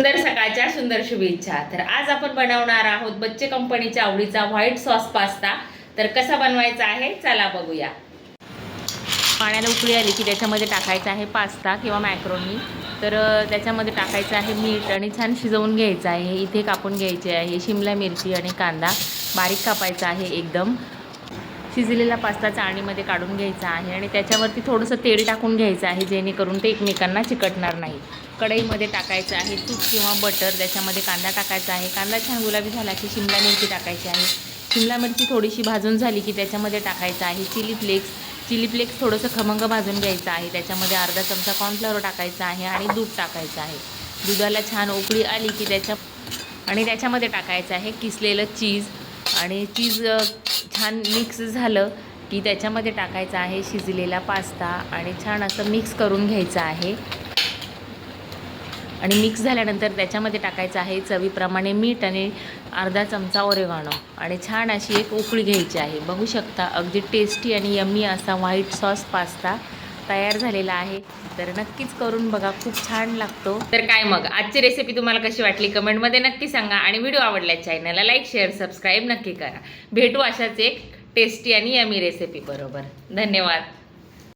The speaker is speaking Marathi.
सुंदर सकाळच्या सुंदर शुभेच्छा। तर आज आपण बनवणार आहोत बच्चे कंपनीच्या आवडीचा व्हाईट सॉस पास्ता। तर कसा बनवायचा आहे चला बघूया। पाण्याला उकळी आली की त्याच्यामध्ये टाकायचा आहे पास्ता किंवा मॅक्रोनी। तर त्याच्यामध्ये टाकायचं आहे मीठ आणि छान शिजवून घ्यायचं आहे। इथे कापून घ्यायचे आहे शिमला मिरची आणि कांदा बारीक कापायचा आहे। एकदम शिजलेला पास्ता चाळणीमध्ये काढून घ्यायचा आहे आणि त्याच्यावरती थोडंसं तेल टाकून घ्यायचं आहे जेणेकरून ते एकमेकांना चिकटणार नाही। कढईमध्ये टाकायचं आहे तूप किंवा बटर, त्याच्यामध्ये कांदा टाकायचा आहे। कांदा छान गुलाबी झाला की शिमला मिरची टाकायची आहे। शिमला मिरची थोडीशी भाजून झाली की त्याच्यामध्ये टाकायचं आहे चिली फ्लेक्स थोडंसं खमंग भाजून घ्यायचं आहे। त्याच्यामध्ये अर्धा चमचा कॉर्नफ्लॉवर टाकायचा आहे आणि दूध टाकायचं आहे। दुधाला छान उकळी आली की त्याच्यामध्ये टाकायचं आहे किसलेलं चीज आणि चीज छान मिक्स झालं की त्याच्यामध्ये टाकायचं आहे शिजलेला पास्ता आणि छान असं मिक्स करून घ्यायचं आहे। आणि मिक्स झाल्यानंतर त्याच्यामध्ये टाकायचं आहे चवीप्रमाणे मीठ आणि अर्धा चमचा ओरेगानो आणि छान अशी एक उकळी घ्यायची आहे। बघू शकता अगदी टेस्टी आणि यम्मी असा व्हाईट सॉस पास्ता तयार झालेला आहे। तर नक्कीच करून बघा, खूप छान लागतो। तर काय मग आजची रेसिपी तुम्हाला कशी वाटली कमेंटमध्ये नक्की सांगा आणि व्हिडिओ आवडल्यास चॅनलला लाईक शेअर सबस्क्राईब नक्की करा। भेटू अशाच एक टेस्टी आणि यम्मी रेसिपी बरोबर। धन्यवाद।